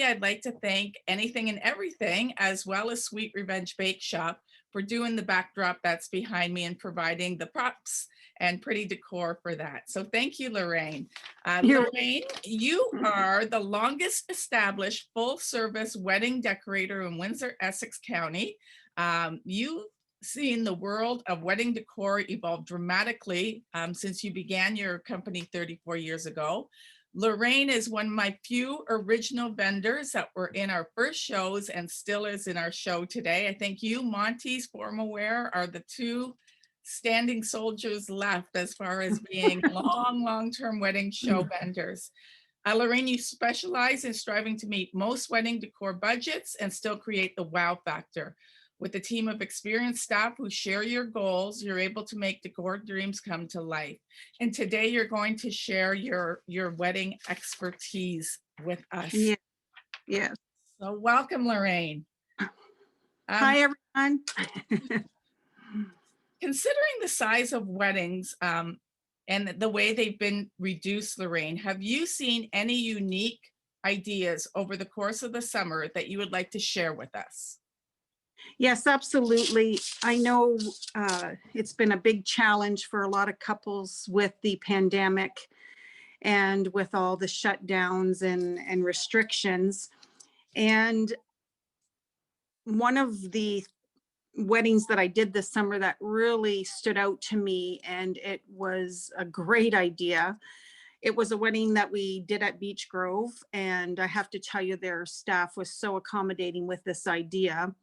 I'd like to thank Anything and Everything, as well as Sweet Revenge Bake Shop, for doing the backdrop that's behind me and providing the props and pretty decor for that. So thank you, Lorraine. You're Lorraine, you are the longest established full service wedding decorator in Windsor, Essex County. You've seen the world of wedding decor evolve dramatically since you began your company 34 years ago. Lorraine is one of my few original vendors that were in our first shows and still is in our show today. I think you, Monty's formal wear, are the two standing soldiers left as far as being long-term wedding show vendors. Lorraine, you specialize in striving to meet most wedding decor budgets and still create the wow factor. With a team of experienced staff who share your goals, you're able to make decor dreams come to life. And today you're going to share your wedding expertise with us. Yeah. Yes. So welcome, Lorraine. Hi, everyone. Considering the size of weddings and the way they've been reduced, Lorraine, have you seen any unique ideas over the course of the summer that you would like to share with us? Yes, absolutely. I know it's been a big challenge for a lot of couples with the pandemic and with all the shutdowns and restrictions. And one of the weddings that I did this summer that really stood out to me, and it was a great idea. It was a wedding that we did at Beach Grove, and I have to tell you, their staff was so accommodating with this idea.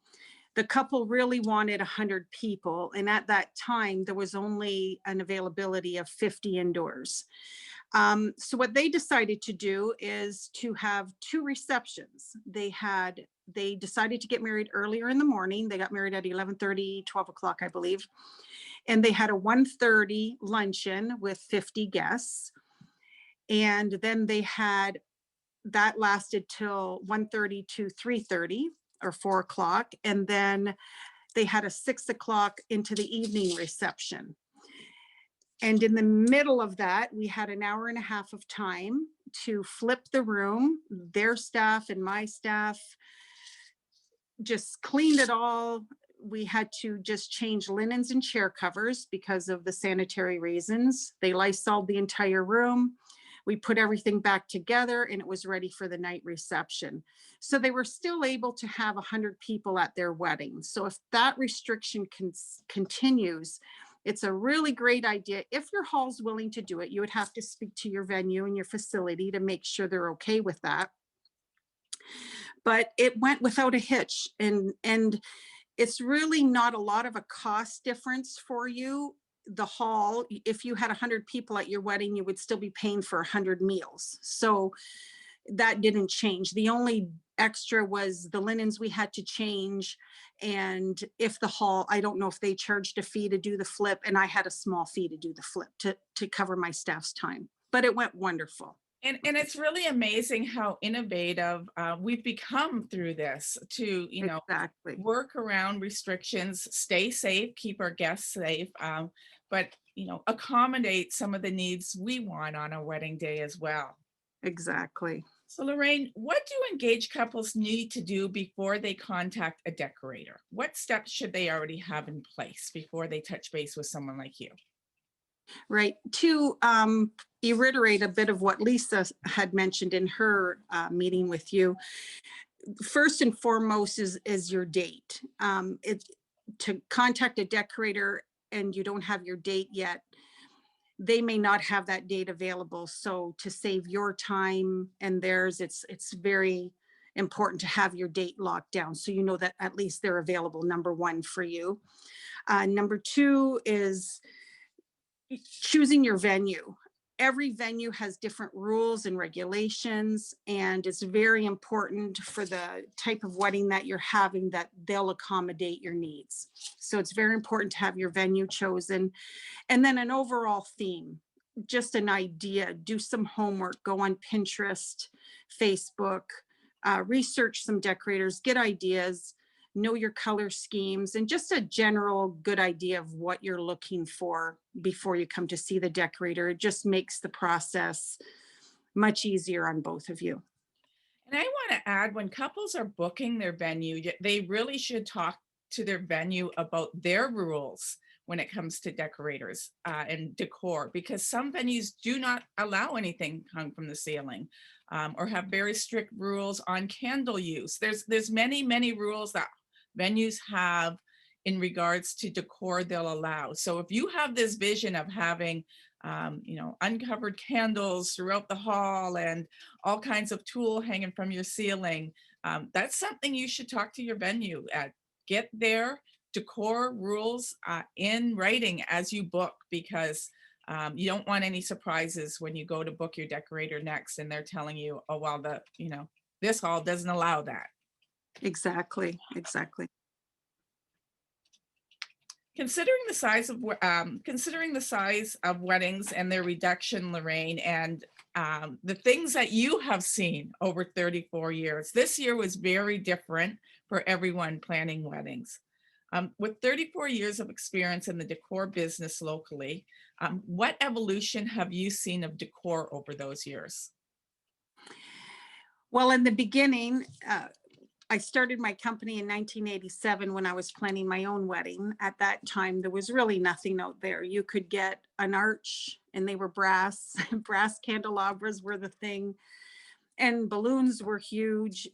The couple really wanted 100 people, and at that time, there was only an availability of 50 indoors. So what they decided to do is to have two receptions. They decided to get married earlier in the morning. They got married at 11:30, 12 o'clock, I believe. And they had a 1:30 luncheon with 50 guests. And then that lasted till 1:30 to 3:30 or 4 o'clock. And then they had a 6 o'clock into the evening reception. And in the middle of that, we had an hour and a half of time to flip the room. Their staff and my staff just cleaned it all. We had to just change linens and chair covers because of the sanitary reasons. They Lysoled the entire room. We put everything back together and it was ready for the night reception. So they were still able to have 100 people at their wedding. So if that restriction continues, it's a really great idea. If your hall's willing to do it, you would have to speak to your venue and your facility to make sure they're okay with that. But it went without a hitch, and it's really not a lot of a cost difference for you. The hall, if you had 100 people at your wedding, you would still be paying for 100 meals. So that didn't change. The only extra was the linens we had to change. And if the hall, I don't know if they charged a fee to do the flip, and I had a small fee to do the flip to cover my staff's time, but it went wonderful. And it's really amazing how innovative we've become through this to, Exactly. work around restrictions, stay safe, keep our guests safe, but, accommodate some of the needs we want on a wedding day as well. Exactly. So Lorraine, what do engaged couples need to do before they contact a decorator? What steps should they already have in place before they touch base with someone like you? Right. To reiterate a bit of what Lisa had mentioned in her meeting with you, first and foremost is your date. To contact a decorator and you don't have your date yet, they may not have that date available. So to save your time and theirs, it's very important to have your date locked down so you know that at least they're available, number one, for you. Number two is choosing your venue. Every venue has different rules and regulations, and it's very important for the type of wedding that you're having that they'll accommodate your needs. So it's very important to have your venue chosen. And then an overall theme, just an idea, do some homework, go on Pinterest, Facebook, research some decorators, get ideas, know your color schemes, and just a general good idea of what you're looking for before you come to see the decorator. It just makes the process much easier on both of you. And I want to add, when couples are booking their venue, they really should talk to their venue about their rules when it comes to decorators and decor, because some venues do not allow anything hung from the ceiling, or have very strict rules on candle use. There's many rules that venues have in regards to decor they'll allow. So if you have this vision of having uncovered candles throughout the hall and all kinds of tulle hanging from your ceiling, that's something you should talk to your venue at. Get their decor rules in writing as you book, because you don't want any surprises when you go to book your decorator next and they're telling you, oh, well, this hall doesn't allow that. Exactly, exactly. Considering the size of weddings and their reduction, Lorraine, and the things that you have seen over 34 years, this year was very different for everyone planning weddings. With 34 years of experience in the decor business locally, what evolution have you seen of decor over those years? Well, in the beginning, I started my company in 1987 when I was planning my own wedding. At that time, there was really nothing out there. You could get an arch and they were brass. Brass candelabras were the thing, and balloons were huge.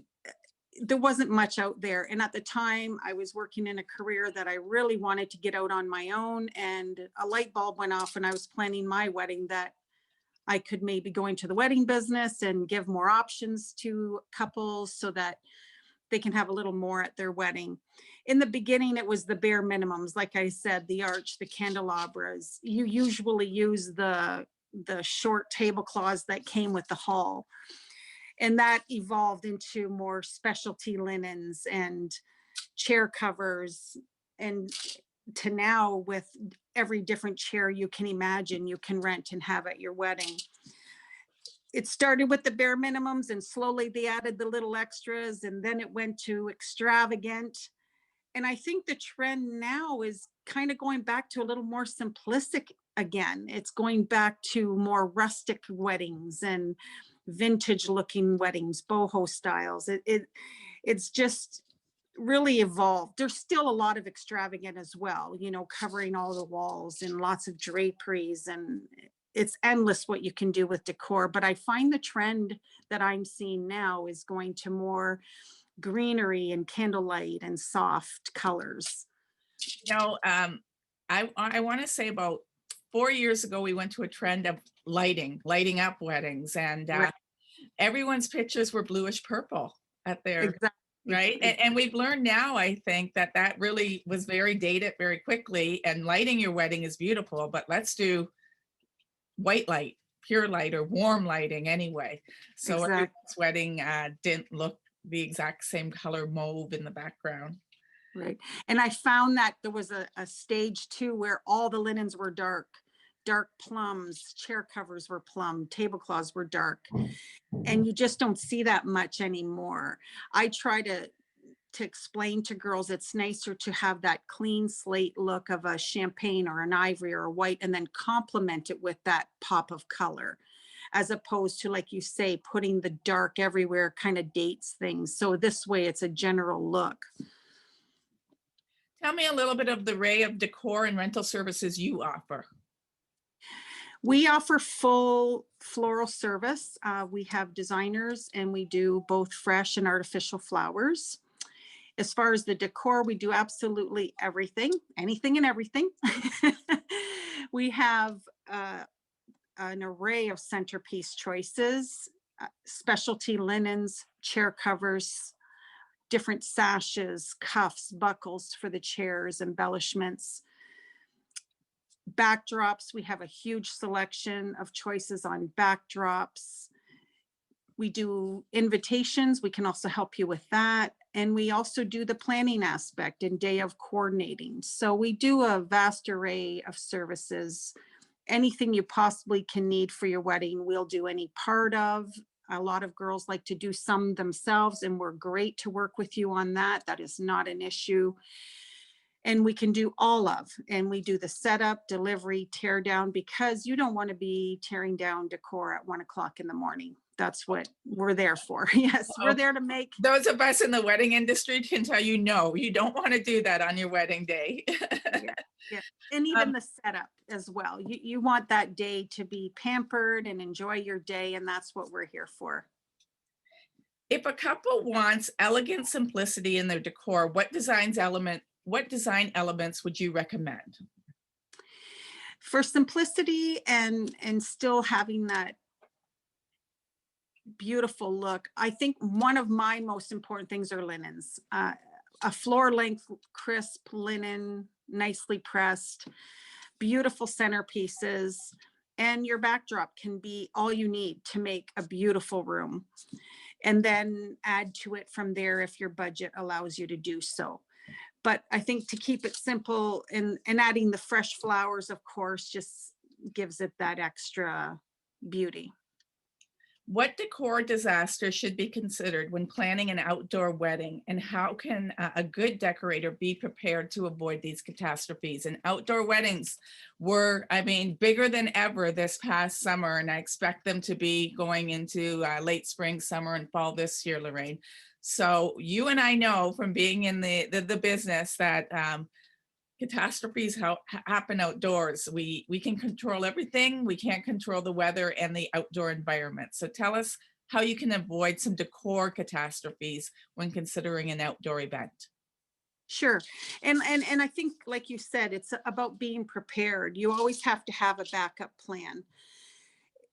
There wasn't much out there. And at the time, I was working in a career that I really wanted to get out on my own. And a light bulb went off when I was planning my wedding that I could maybe go into the wedding business and give more options to couples so that they can have a little more at their wedding. In the beginning, it was the bare minimums. Like I said, the arch, the candelabras. You usually use the short tablecloths that came with the hall. And that evolved into more specialty linens and chair covers. And to now, with every different chair you can imagine, you can rent and have at your wedding. It started with the bare minimums and slowly they added the little extras, and then it went to extravagant. And I think the trend now is kind of going back to a little more simplistic again. It's going back to more rustic weddings and vintage looking weddings, boho styles. It's just really evolved. There's still a lot of extravagant as well, covering all the walls and lots of draperies, and it's endless what you can do with decor. But I find the trend that I'm seeing now is going to more greenery and candlelight and soft colors. I want to say about 4 years ago, we went to a trend of lighting up weddings, and Right. everyone's pictures were bluish purple at their Exactly. right. And we've learned now, I think, that really was very dated very quickly. And lighting your wedding is beautiful, but let's do white light, pure light, or warm lighting anyway. So Exactly. everyone's wedding didn't look the exact same color mauve in the background. Right. And I found that there was a stage too where all the linens were dark plums, chair covers were plum, tablecloths were dark. And you just don't see that much anymore. I try to explain to girls it's nicer to have that clean slate look of a champagne or an ivory or a white, and then complement it with that pop of color, as opposed to, like you say, putting the dark everywhere kind of dates things. So this way it's a general look. Tell me a little bit of the array of decor and rental services you offer. We offer full floral service. We have designers and we do both fresh and artificial flowers. As far as the decor, we do absolutely everything, anything and everything. We have an array of centerpiece choices, specialty linens, chair covers, different sashes, cuffs, buckles for the chairs, embellishments. Backdrops, we have a huge selection of choices on backdrops. We do invitations. We can also help you with that. And we also do the planning aspect and day of coordinating. So we do a vast array of services. Anything you possibly can need for your wedding, we'll do any part of. A lot of girls like to do some themselves, and we're great to work with you on that. That is not an issue. and we can do all of, and we do the setup, delivery, tear down, because you don't want to be tearing down decor at 1 o'clock in the morning. That's what we're there for. Yes, we're Oh, there to make. those of us in the wedding industry can tell you, no, you don't want to do that on your wedding day. Yeah, yeah. And even Um, the setup as well. You want that day to be pampered and enjoy your day, and that's what we're here for. if a couple wants elegant simplicity in their decor, what design elements would you recommend? For simplicity and still having that beautiful look, I think one of my most important things are linens. A floor length, crisp linen, nicely pressed, beautiful centerpieces, and your backdrop can be all you need to make a beautiful room. And then add to it from there if your budget allows you to do so. But I think to keep it simple, and adding the fresh flowers, of course, just gives it that extra beauty. What decor disaster should be considered when planning an outdoor wedding, and how can a good decorator be prepared to avoid these catastrophes? And outdoor weddings were, I mean, bigger than ever this past summer, and I expect them to be going into late spring, summer, and fall this year, Lorraine. So you and I know from being in the business that catastrophes happen outdoors. We can control everything. We can't control the weather and the outdoor environment. So tell us how you can avoid some decor catastrophes when considering an outdoor event. Sure. And I think, like you said, it's about being prepared. You always have to have a backup plan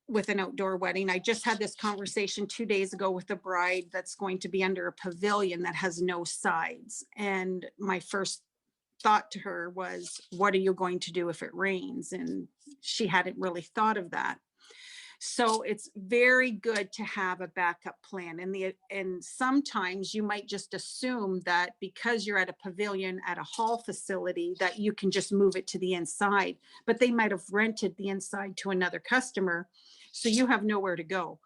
with an outdoor wedding. I just had this conversation 2 days ago with a bride that's going to be under a pavilion that has no sides. And my first thought to her was, what are you going to do if it rains? And she hadn't really thought of that. So it's very good to have a backup plan. And sometimes you might just assume that because you're at a pavilion at a hall facility that you can just move it to the inside, but they might have rented the inside to another customer, so you have nowhere to go.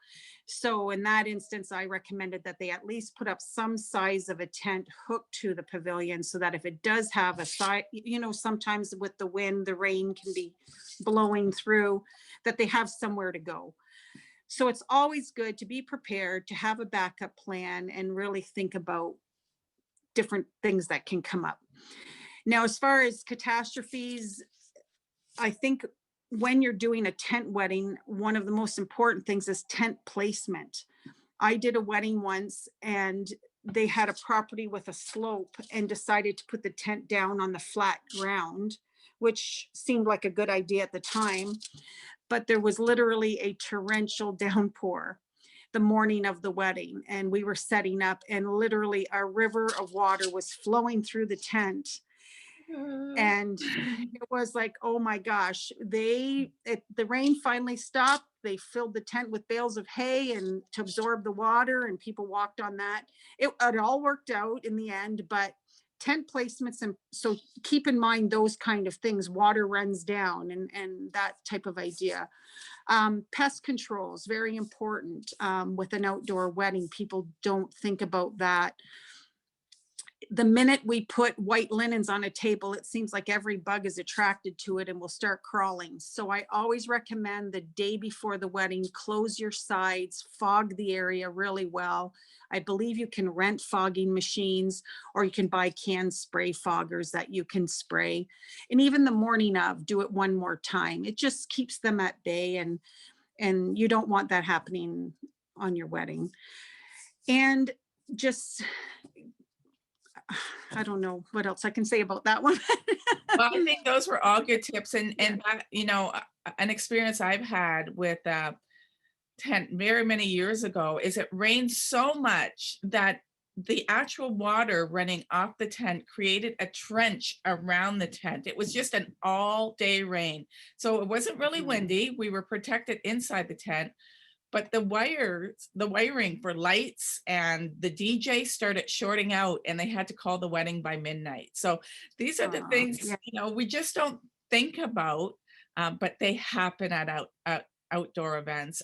So in that instance, I recommended that they at least put up some size of a tent hooked to the pavilion, so that if it does have a side, sometimes with the wind, the rain can be blowing through, that they have somewhere to go. So it's always good to be prepared, to have a backup plan, and really think about different things that can come up. Now, as far as catastrophes, I think when you're doing a tent wedding, one of the most important things is tent placement. I did a wedding once, and they had a property with a slope and decided to put the tent down on the flat ground, which seemed like a good idea at the time. But there was literally a torrential downpour the morning of the wedding, and we were setting up, and literally a river of water was flowing through the tent. And it was like, oh my gosh, the rain finally stopped. They filled the tent with bales of hay and to absorb the water, and people walked on that. It all worked out in the end, but tent placements, and so keep in mind those kind of things. Water runs down, and that type of idea. Pest control is very important with an outdoor wedding. People don't think about that. The minute we put white linens on a table, it seems like every bug is attracted to it and will start crawling. So I always recommend the day before the wedding, close your sides, fog the area really well. I believe you can rent fogging machines, or you can buy canned spray foggers that you can spray. And even the morning of, do it one more time. It just keeps them at bay, and you don't want that happening on your wedding. And just, I don't know what else I can say about that one. Well, I think those were all good tips, and Yeah. an experience I've had with tent very many years ago is it rained so much that the actual water running off the tent created a trench around the tent. It was just an all day rain. So it wasn't really windy. We were protected inside the tent, but the wiring for lights and the DJ started shorting out, and they had to call the wedding by midnight. So these are the things, Yeah. we just don't think about, but they happen at outdoor events.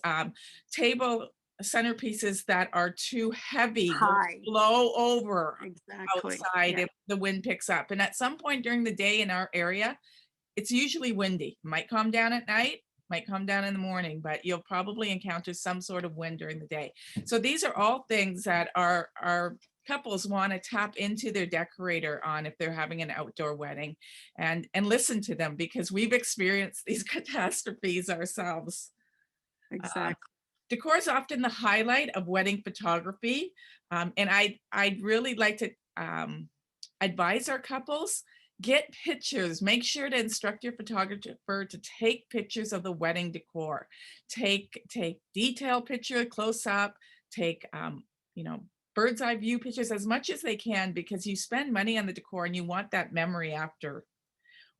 Table centerpieces that are too heavy, they'll High, blow over exactly. outside Yeah, if the wind picks up. And at some point during the day in our area, it's usually windy. Might calm down at night, might calm down in the morning, but you'll probably encounter some sort of wind during the day. So these are all things that our couples want to tap into their decorator on if they're having an outdoor wedding, and listen to them, because we've experienced these catastrophes ourselves. Um, exactly. Decor is often the highlight of wedding photography. And I'd really like to advise our couples, get pictures. Make sure to instruct your photographer to take pictures of the wedding decor. Take detailed picture, close up, take you know, bird's eye view pictures as much as they can, because you spend money on the decor and you want that memory after.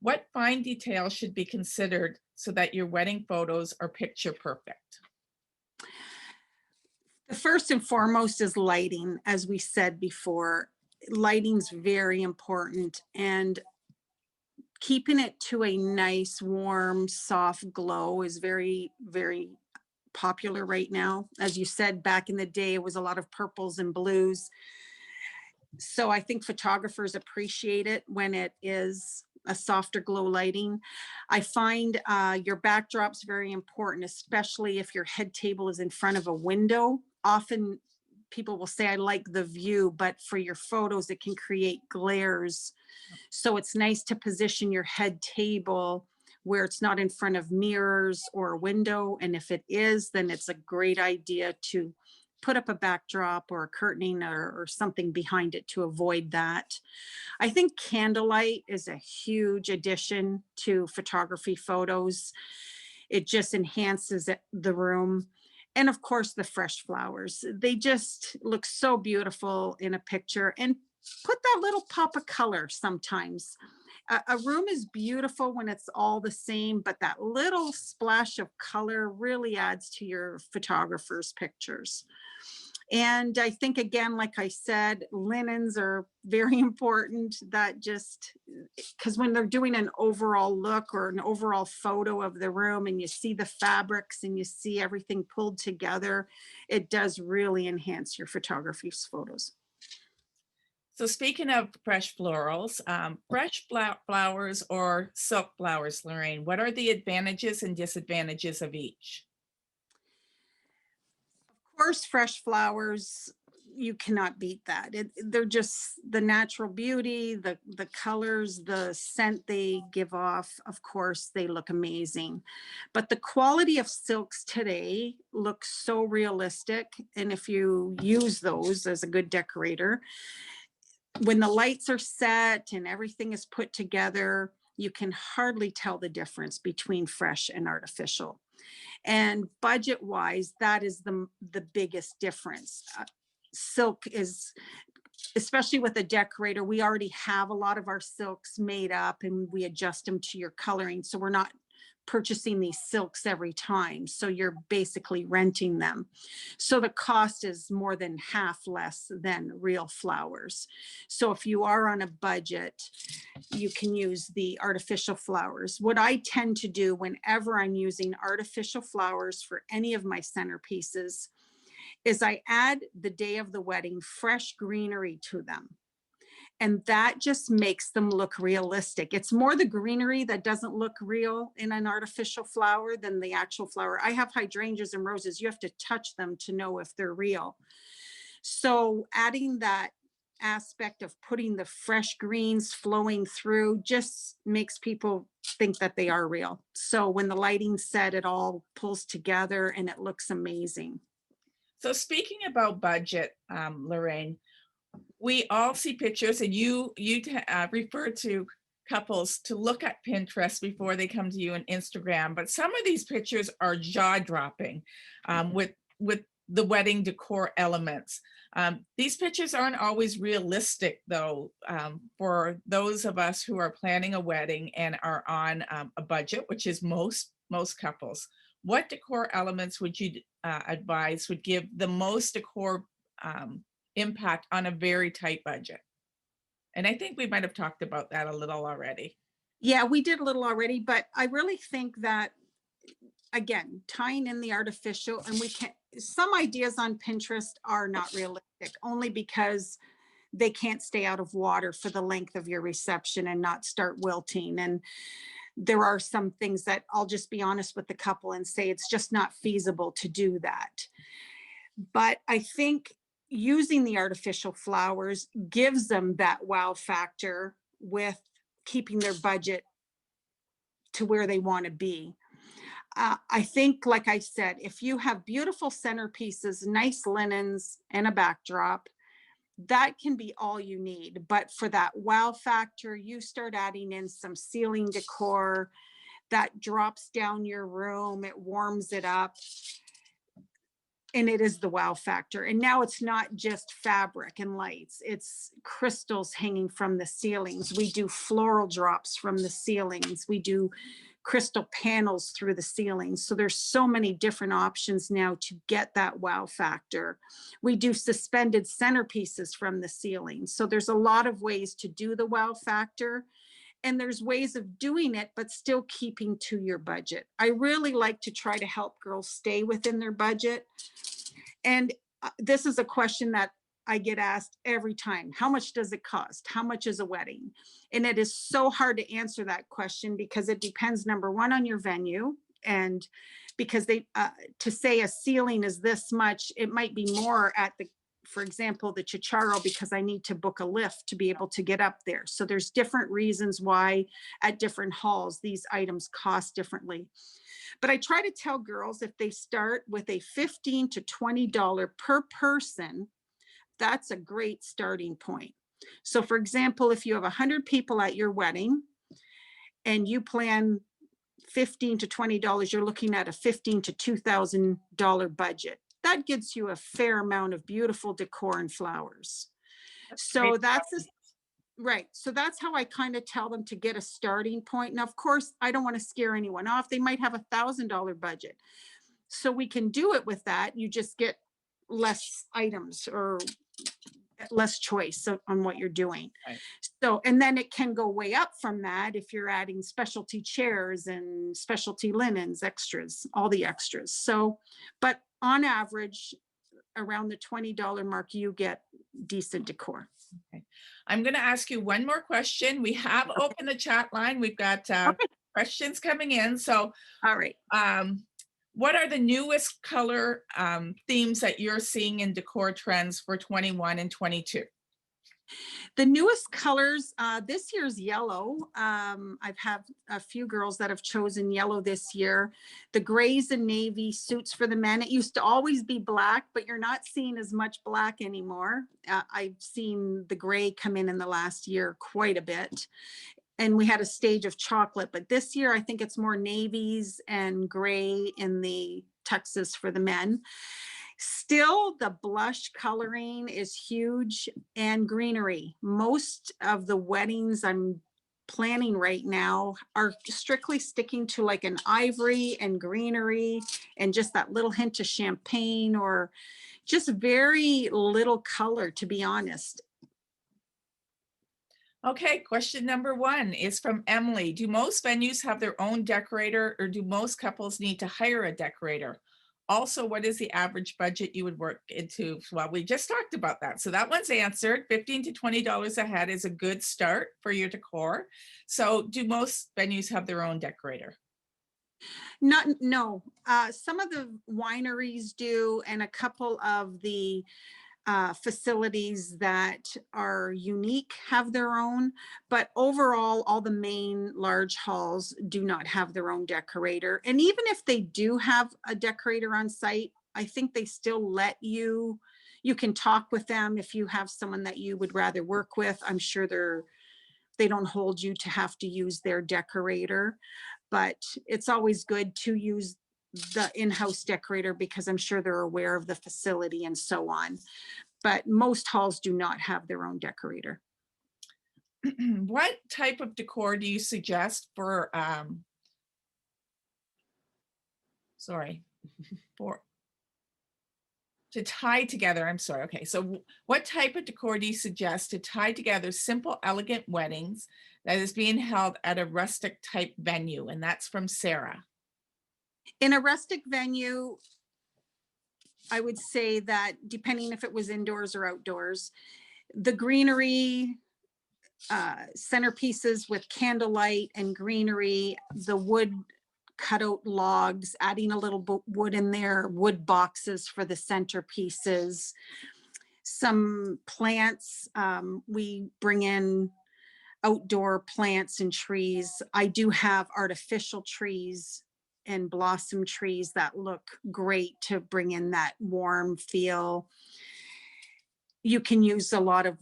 What fine details should be considered so that your wedding photos are picture perfect? The first and foremost is lighting. As we said before, lighting's very important, and keeping it to a nice, warm, soft glow is very, very popular right now. As you said, back in the day, it was a lot of purples and blues. So I think photographers appreciate it when it is a softer glow lighting. I find your backdrop's very important, especially if your head table is in front of a window. Often people will say, I like the view, but for your photos, it can create glares. So it's nice to position your head table where it's not in front of mirrors or a window. And if it is, then it's a great idea to put up a backdrop or a curtaining or something behind it to avoid that. I think candlelight is a huge addition to photography photos. It just enhances the room. And of course, the fresh flowers. They just look so beautiful in a picture, and put that little pop of color sometimes. A room is beautiful when it's all the same, but that little splash of color really adds to your photographer's pictures. And I think, again, like I said, linens are very important. That just, because when they're doing an overall look or an overall photo of the room and you see the fabrics and you see everything pulled together, it does really enhance your photography's photos. So speaking of fresh florals, fresh flowers or silk flowers, Lorraine, what are the advantages and disadvantages of each? Of course, fresh flowers, you cannot beat that. They're just the natural beauty, the colors, the scent they give off. Of course, they look amazing. But the quality of silks today looks so realistic. And if you use those as a good decorator, when the lights are set and everything is put together, you can hardly tell the difference between fresh and artificial. And budget wise, that is the biggest difference. Silk is, especially with a decorator, we already have a lot of our silks made up and we adjust them to your coloring. So we're not purchasing these silks every time. So you're basically renting them. So the cost is more than half less than real flowers. So if you are on a budget, you can use the artificial flowers. What I tend to do whenever I'm using artificial flowers for any of my centerpieces is I add the day of the wedding fresh greenery to them. And that just makes them look realistic. It's more the greenery that doesn't look real in an artificial flower than the actual flower. I have hydrangeas and roses. You have to touch them to know if they're real. So adding that aspect of putting the fresh greens flowing through just makes people think that they are real. So when the lighting's set, it all pulls together and it looks amazing. So speaking about budget, Lorraine, we all see pictures, and you refer to couples to look at Pinterest before they come to you on Instagram. But some of these pictures are jaw-dropping, with the wedding decor elements. These pictures aren't always realistic, though, for those of us who are planning a wedding and are on a budget, which is most couples. What decor elements would you advise would give the most decor impact on a very tight budget? And I think we might have talked about that a little already. Yeah, we did a little already, but I really think that, again, tying in the artificial, and we can, some ideas on Pinterest are not realistic, only because they can't stay out of water for the length of your reception and not start wilting. And there are some things that I'll just be honest with the couple and say it's just not feasible to do that. But I think using the artificial flowers gives them that wow factor with keeping their budget to where they want to be. I think, like I said, if you have beautiful centerpieces, nice linens, and a backdrop, that can be all you need. But for that wow factor, you start adding in some ceiling decor that drops down your room, it warms it up, and it is the wow factor. And now it's not just fabric and lights, it's crystals hanging from the ceilings. We do floral drops from the ceilings. We do crystal panels through the ceilings. So there's so many different options now to get that wow factor. We do suspended centerpieces from the ceiling. So there's a lot of ways to do the wow factor. And there's ways of doing it, but still keeping to your budget. I really like to try to help girls stay within their budget. And this is a question that I get asked every time. How much does it cost? How much is a wedding? And it is so hard to answer that question because it depends, number one, on your venue. And because to say a ceiling is this much, it might be more at for example, the Chicharo, because I need to book a lift to be able to get up there. So there's different reasons why at different halls, these items cost differently. But I try to tell girls, if they start with a $15 to $20 per person, that's a great starting point. So for example, if you have 100 people at your wedding and you plan $15 to $20, you're looking at a $15,000 to $2,000 budget. That gets you a fair amount of beautiful decor and flowers. So that's right. So that's how I kind of tell them to get a starting point. And of course, I don't want to scare anyone off. They might have $1,000 budget. So we can do it with that. You just get less items or less choice on what you're doing. Right. So, and then it can go way up from that if you're adding specialty chairs and specialty linens, extras, all the extras. So, but on average, around the $20 mark, you get decent decor. Okay. I'm going to ask you one more question. We have opened the chat line. We've got questions coming in. So, all right. What are the newest color themes that you're seeing in decor trends for 21 and 22? The newest colors this year's yellow. I've had a few girls that have chosen yellow this year. The grays and navy suits for the men. It used to always be black, but you're not seeing as much black anymore. I've seen the gray come in the last year quite a bit. And we had a stage of chocolate, but this year I think it's more navies and gray in the tuxes for the men. Still, the blush coloring is huge, and greenery. Most of the weddings I'm planning right now are strictly sticking to like an ivory and greenery and just that little hint of champagne, or just very little color, to be honest. Okay, question number 1 is from Emily. Do most venues have their own decorator, or do most couples need to hire a decorator? Also, what is the average budget you would work into? Well, we just talked about that. So that one's answered. $15 to $20 a head is a good start for your decor. So do most venues have their own decorator? No. Some of the wineries do, and a couple of the facilities that are unique have their own, but overall, all the main large halls do not have their own decorator. And even if they do have a decorator on site, I think they still let you can talk with them if you have someone that you would rather work with. I'm sure they don't hold you to have to use their decorator, but it's always good to use the in-house decorator because I'm sure they're aware of the facility and so on. But most halls do not have their own decorator. What type of decor do you suggest for to tie together? I'm sorry. Okay, so what type of decor do you suggest to tie together simple, elegant weddings that is being held at a rustic type venue? And that's from Sarah. In a rustic venue, I would say that depending if it was indoors or outdoors, the greenery, centerpieces with candlelight and greenery, the wood cutout logs, adding a little wood in there, wood boxes for the centerpieces, some plants. We bring in outdoor plants and trees. I do have artificial trees and blossom trees that look great to bring in that warm feel. You can use a lot of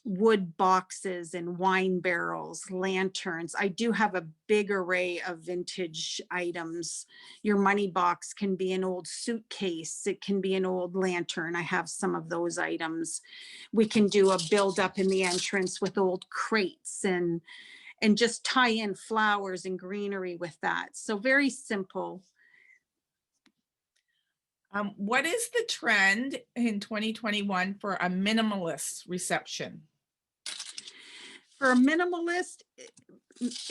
wood boxes and wine barrels, lanterns. I do have a big array of vintage items. Your money box can be an old suitcase. It can be an old lantern. I have some of those items. We can do a build up in the entrance with old crates and just tie in flowers and greenery with that. So very simple. What is the trend in 2021 for a minimalist reception? For a minimalist,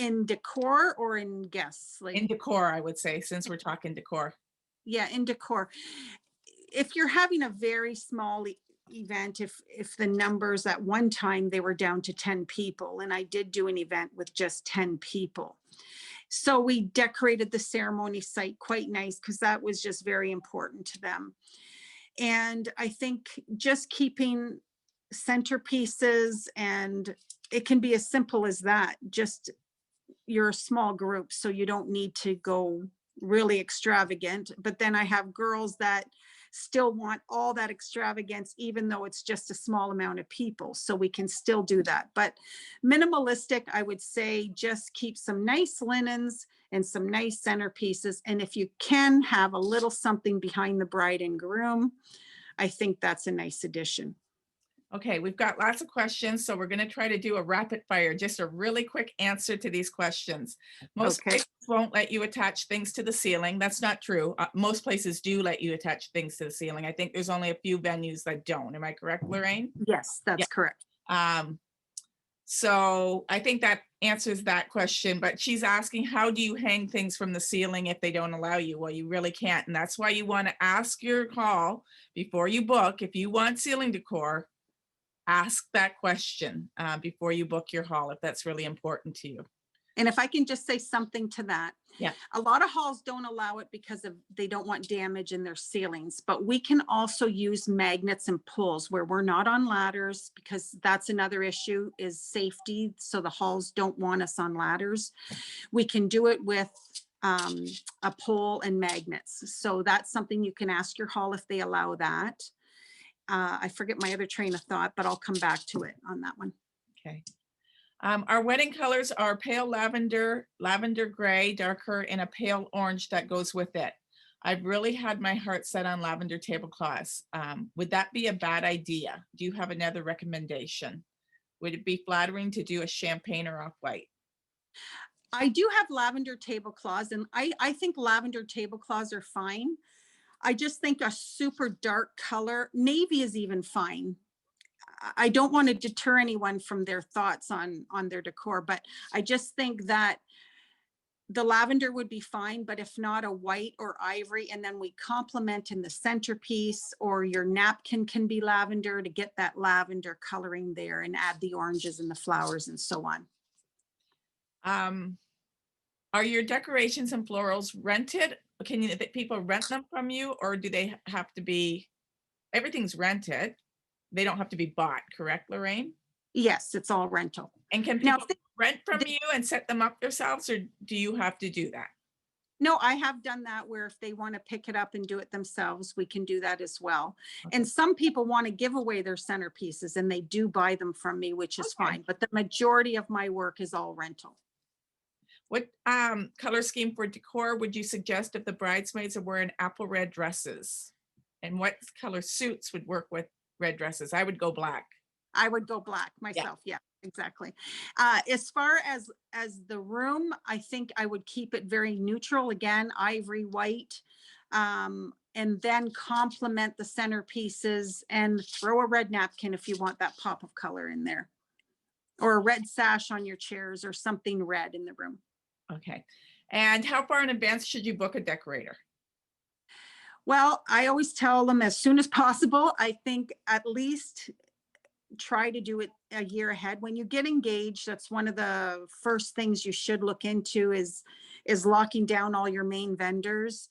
in decor or in guests? Like, In decor, I would say, since we're talking decor. yeah, in decor. If you're having a very small event, if the numbers at one time they were down to 10 people, and I did do an event with just 10 people. So we decorated the ceremony site quite nice because that was just very important to them. And I think just keeping centerpieces, and it can be as simple as that. Just you're a small group, so you don't need to go really extravagant. But then I have girls that still want all that extravagance, even though it's just a small amount of people. So we can still do that. But minimalistic, I would say, just keep some nice linens and some nice centerpieces. And if you can have a little something behind the bride and groom, I think that's a nice addition. Okay, we've got lots of questions, so we're going to try to do a rapid fire, just a really quick answer to these questions. Most Okay. places won't let you attach things to the ceiling. That's not true. Most places do let you attach things to the ceiling. I think there's only a few venues that don't. Am I correct, Lorraine? Yes, that's correct. So I think that answers that question, but she's asking, how do you hang things from the ceiling if they don't allow you? Well, you really can't. And that's why you want to ask your hall before you book. If you want ceiling decor, ask that question before you book your hall, if that's really important to you. And if I can just say something to that. Yeah. A lot of halls don't allow it because they don't want damage in their ceilings, but we can also use magnets and pulls where we're not on ladders, because that's another issue, is safety. So the halls don't want us on ladders. We can do it with a pole and magnets. So that's something you can ask your hall if they allow that. I forget my other train of thought, but I'll come back to it on that one. Okay. Our wedding colors are pale lavender, lavender gray, darker, and a pale orange that goes with it. I've really had my heart set on lavender tablecloths. Would that be a bad idea? Do you have another recommendation? Would it be flattering to do a champagne or off-white? I do have lavender tablecloths, and I think lavender tablecloths are fine. I just think a super dark color, navy is even fine. I don't want to deter anyone from their thoughts on their decor, but I just think that the lavender would be fine, but if not, a white or ivory, and then we complement in the centerpiece, or your napkin can be lavender to get that lavender coloring there, and add the oranges and the flowers and so on. Are your decorations and florals rented? Can people rent them from you, or do they have to be, everything's rented? They don't have to be bought, correct, Lorraine? Yes, it's all rental. And can people rent from you and set them up themselves, or do you have to do that? No, I have done that, where if they want to pick it up and do it themselves, we can do that as well. Okay. And some people want to give away their centerpieces, and they do buy them from me, which is fine. But the majority of my work is all rental. What color scheme for decor would you suggest if the bridesmaids are wearing apple red dresses? And what color suits would work with red dresses? I would go black. I would go black myself. Yeah, exactly. As far as the room, I think I would keep it very neutral. Again, ivory white, and then complement the centerpieces and throw a red napkin if you want that pop of color in there, or a red sash on your chairs, or something red in the room. Okay. And how far in advance should you book a decorator? Well, I always tell them as soon as possible. I think at least try to do it a year ahead. When you get engaged, that's one of the first things you should look into is locking down all your main vendors.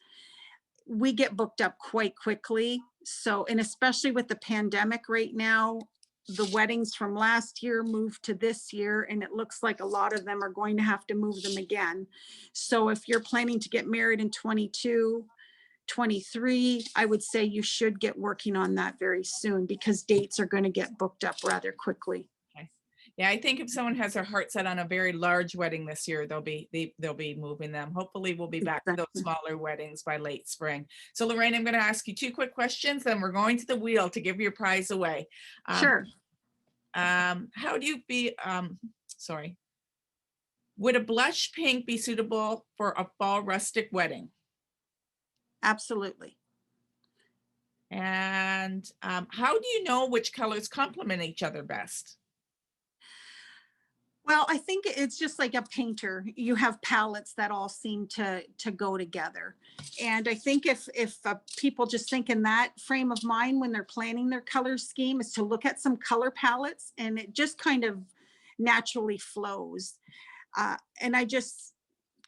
We get booked up quite quickly. So, and especially with the pandemic right now, the weddings from last year moved to this year, and it looks like a lot of them are going to have to move them again. So if you're planning to get married in 22, 23, I would say you should get working on that very soon because dates are going to get booked up rather quickly. Okay. Yeah, I think if someone has their heart set on a very large wedding this year, they'll be moving them. Hopefully we'll be back to those Exactly. smaller weddings by late spring. So Lorraine, I'm going to ask you two quick questions, then we're going to the wheel to give your prize away. Sure, How do you be, sorry, would a blush pink be suitable for a fall rustic wedding? absolutely. And how do you know which colors complement each other best? Well, I think it's just like a painter. You have palettes that all seem to go together. And I think if people just think in that frame of mind when they're planning their color scheme is to look at some color palettes and it just kind of naturally flows. And I just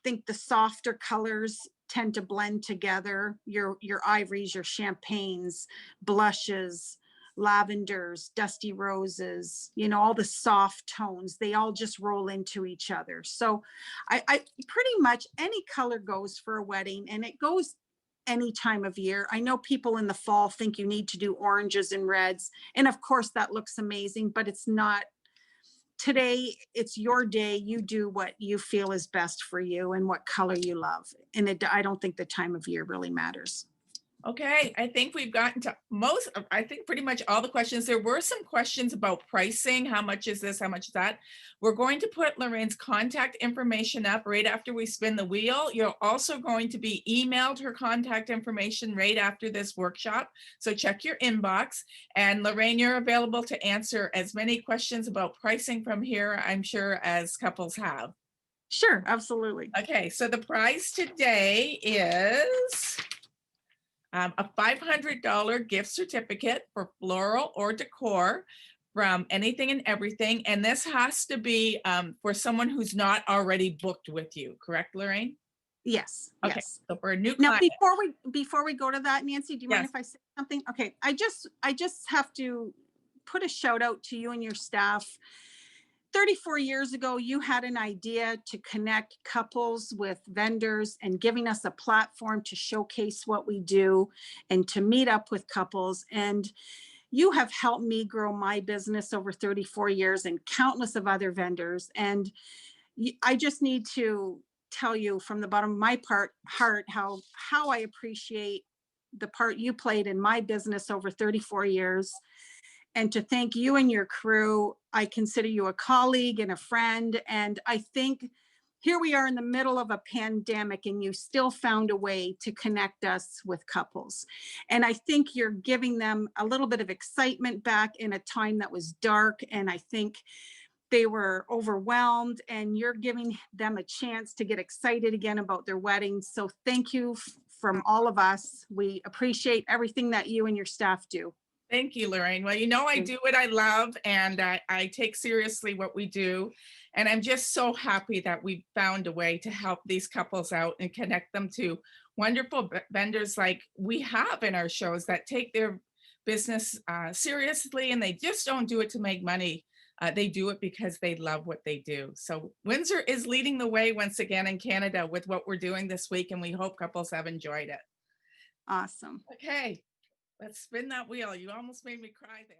think the softer colors tend to blend together. Your ivories, your champagnes, blushes, lavenders, dusty roses, you know, all the soft tones, they all just roll into each other. So I pretty much any color goes for a wedding and it goes any time of year. I know people in the fall think you need to do oranges and reds. And of course that looks amazing, but it's not. Today, it's your day. You do what you feel is best for you and what color you love. And I don't think the time of year really matters. Okay, I think we've gotten to most of, I think pretty much all the questions. There were some questions about pricing. How much is this? How much is that? We're going to put Lorraine's contact information up right after we spin the wheel. You're also going to be emailed her contact information right after this workshop. So check your inbox. And Lorraine, you're available to answer as many questions about pricing from here, I'm sure, as couples have. Sure, absolutely. Okay, so the prize today is a $500 gift certificate for floral or decor from Anything and Everything. And this has to be for someone who's not already booked with you, correct, Lorraine? Yes, Okay, yes. so for a new Now, client, before we go to that, Nancy, do you mind yes, if I say something? Okay, I just have to put a shout out to you and your staff. 34 years ago, you had an idea to connect couples with vendors and giving us a platform to showcase what we do and to meet up with couples. And you have helped me grow my business over 34 years and countless of other vendors. And I just need to tell you from the bottom of my heart how I appreciate the part you played in my business over 34 years and to thank you and your crew. I consider you a colleague and a friend. And I think here we are in the middle of a pandemic and you still found a way to connect us with couples. And I think you're giving them a little bit of excitement back in a time that was dark. And I think they were overwhelmed and you're giving them a chance to get excited again about their weddings. So thank you from all of us. We appreciate everything that you and your staff do. thank you, Lorraine. Well, you know, I do what I love and I take seriously what we do. And I'm just so happy that we found a way to help these couples out and connect them to wonderful vendors like we have in our shows that take their business seriously and they just don't do it to make money. They do it because they love what they do. So Windsor is leading the way once again in Canada with what we're doing this week, and we hope couples have enjoyed it. Awesome. Okay, let's spin that wheel. You almost made me cry there.